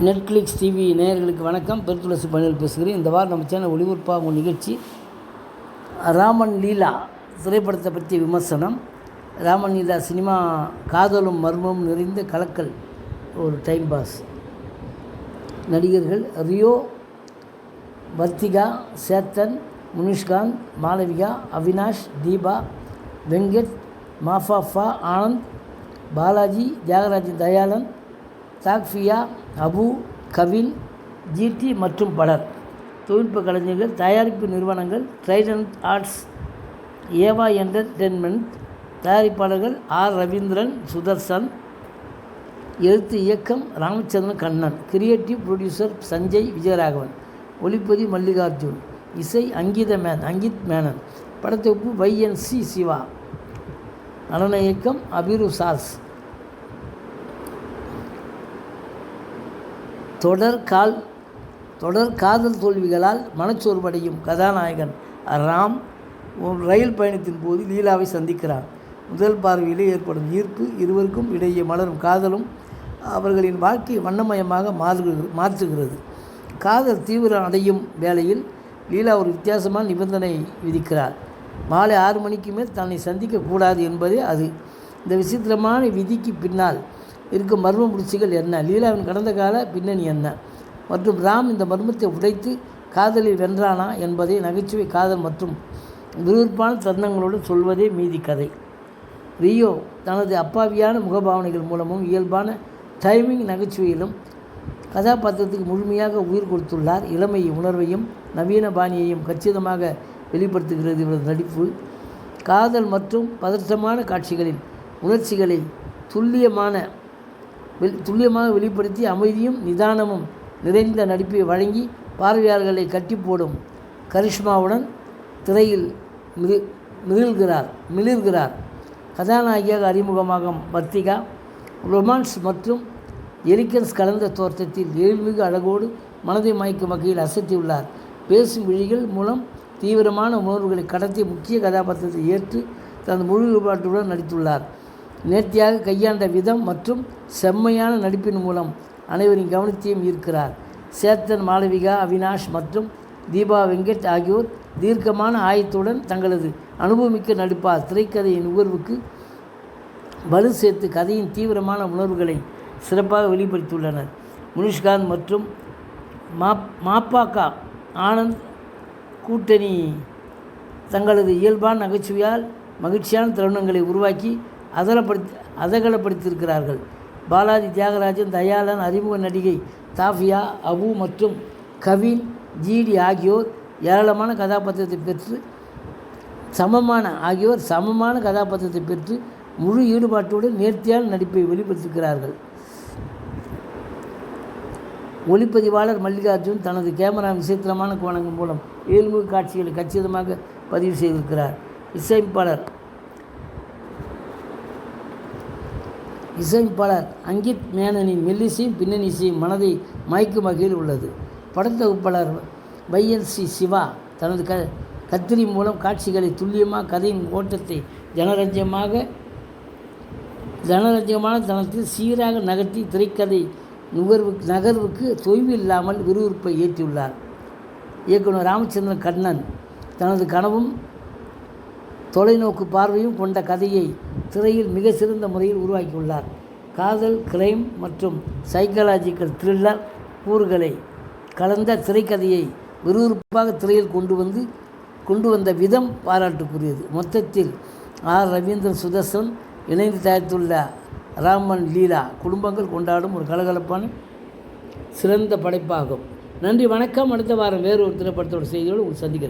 Netflix TV நேயர்களுக்கு வணக்கம். பெருத்துளசி பணியில் பேசுகிறேன். இந்த வாரம் நம்ம சேனல் ஒளிபரப்பாகும் நிகழ்ச்சி ராமன் லீலா திரைப்படத்தை பற்றிய விமர்சனம். ராமன் லீலா சினிமா காதலும் மர்மமும் நிறைந்த கலக்கல், ஒரு டைம் பாஸ். நடிகர்கள் ரியோ, வர்த்திகா, சேத்தன், முனிஷ்காந்த், மாளவிகா, அவினாஷ், தீபா, வெங்கட், மாஃபா ஆனந்த், பாலாஜி, தியாகராஜன், தயாளன், தாக்ஃபியா, அபு, கவில், ஜிடி மற்றும் பலர். தொழில்நுட்ப கலைஞர்கள், தயாரிப்பு நிறுவனங்கள் ட்ரைடன்ட் ஆர்ட்ஸ், ஏவா என்டர்டெயின்மெண்ட். தயாரிப்பாளர்கள் ஆர் ரவீந்திரன், சுதர்சன். எழுத்து இயக்கம் ராமச்சந்திரன் கண்ணன். Creative producer Sanjay Vijayaraghavan. ஒளிப்பதிவு மல்லிகார்ஜுன். இசை அங்கித் மேனன். படத்தொகுப்பு YNC சிவா. நடன இயக்கம் அபிரு சாஸ். தொடர் காதல் தோல்விகளால் மனச்சோர்வடையும் கதாநாயகன் ராம் ஒரு ரயில் பயணத்தின் போது லீலாவை சந்திக்கிறார். முதல் பார்வையிலே ஏற்படும் ஈர்ப்பு, இருவருக்கும் இடையே மலரும் காதலும் அவர்களின் வாழ்க்கையை வண்ணமயமாக மாற்றுகிறது. காதல் தீவிரம் அடையும் வேளையில் லீலா ஒரு வித்தியாசமான நிபந்தனை விதிக்கிறார். மாலை 6 மணிக்கு மேல் தன்னை சந்திக்கக்கூடாது என்பதே அது. இந்த விசித்திரமான விதிக்கு பின்னால் இருக்கும் மர்ம முடிச்சுகள் என்ன, லீலாவின் கடந்த கால பின்னணி என்ன, மற்றும் ராம் இந்த மர்மத்தை உடைத்து காதலில் வென்றானா என்பதை நகைச்சுவை, காதல் மற்றும் விறுவிறுப்பான தருணங்களோடு சொல்வதே மீதி கதை. ரியோ தனது அப்பாவியான முகபாவனைகள் மூலமும் இயல்பான டைமிங் நகைச்சுவையிலும் கதாபாத்திரத்துக்கு முழுமையாக உயிர் கொடுத்துள்ளார். இளமை உணர்வையும் நவீன பாணியையும் கச்சிதமாக வெளிப்படுத்துகிறது இவரது நடிப்பு. காதல் மற்றும் பதற்றமான காட்சிகளில் உணர்ச்சிகளை துல்லியமாக வெளிப்படுத்தி அமைதியும் நிதானமும் நிறைந்த நடிப்பை வழங்கி பார்வையாளர்களை கட்டி போடும் கரிஷ்மாவுடன் திரையில் மிளிர்கிறார். கதாநாயகியாக அறிமுகமாகும் வர்த்திகா ரொமான்ஸ் மற்றும் எலிகன்ஸ் கலந்த தோற்றத்தில் எழில்மிகு அழகோடு மனதை மயக்கும் வகையில் அசத்தியுள்ளார். பேசும் விழிகள் மூலம் தீவிரமான உணர்வுகளை கடத்தி முக்கிய கதாபாத்திரத்தை ஏற்று தனது முழு ஈடுபாட்டுடன் நடித்துள்ளார். நேர்த்தியாக கையாண்ட விதம் மற்றும் செம்மையான நடிப்பின் மூலம் அனைவரின் கவனத்தையும் ஈர்க்கிறார். சேத்தன், மாளவிகா, அவினாஷ் மற்றும் தீபா வெங்கட் ஆகியோர் தீர்க்கமான ஆயத்துடன் தங்களது அனுபவமிக்க நடிப்பால் திரைக்கதையின் நுகர்வுக்கு வலு சேர்த்து கதையின் தீவிரமான உணர்வுகளை சிறப்பாக வெளிப்படுத்தியுள்ளனர். முனிஷ்காந்த் மற்றும் மாப்பாக்கா ஆனந்த் கூட்டணி தங்களது இயல்பான நகைச்சுவையால் மகிழ்ச்சியான தருணங்களை உருவாக்கி அதகலப்படுத்தியிருக்கிறார்கள். பாலாஜி, தியாகராஜன், தயாளன், அறிமுக நடிகை தாஃபியா, அபு மற்றும் கவில், ஜிடி ஆகியோர் ஏராளமான கதாபாத்திரத்தை பெற்று சமமான கதாபாத்திரத்தை பெற்று முழு ஈடுபாட்டுடன் நேர்த்தியான நடிப்பை வெளிப்படுத்துகிறார்கள். ஒளிப்பதிவாளர் மல்லிகார்ஜுன் தனது கேமரா விசித்திரமான கோணங்கள் மூலம் ஏழ்முக காட்சிகளை கச்சிதமாக பதிவு செய்திருக்கிறார். இசையமைப்பாளர் அங்கித் மேனனின் மெல்லிசையும் பின்னணி இசையும் மனதை மயக்கும் வகையில் உள்ளது. படத்தொகுப்பாளர் YNC சிவா தனது கத்திரி மூலம் காட்சிகளை துல்லியமாக கதையின் ஓட்டத்தை ஜனரஞ்சகமான தனத்தில் சீராக நகர்த்தி திரைக்கதை நகர்வுக்கு தொய்வு இல்லாமல் விறுவிறுப்பை ஏற்றியுள்ளார். இயக்குனர் ராமச்சந்திரன் கண்ணன் தனது கனவும் தொலைநோக்கு பார்வையும் கொண்ட கதையை திரையில் மிக சிறந்த முறையில் உருவாக்கியுள்ளார். காதல், கிரைம் மற்றும் சைக்காலஜிக்கல் த்ரில்லர் கூறுகளை கலந்த திரைக்கதையை விறுவிறுப்பாக திரையில் கொண்டு வந்த விதம் பாராட்டுக்குரியது. மொத்தத்தில் ஆர் ரவீந்திரன், சுதர்சன் இணைந்து தயாரித்துள்ள ராமன் லீலா குடும்பங்கள் கொண்டாடும் ஒரு கலகலப்பான சிறந்த படைப்பாகும். நன்றி, வணக்கம். அடுத்த வாரம் வேறு ஒரு திரைப்படத்தோட செய்தியோடு சந்திக்கிறேன்.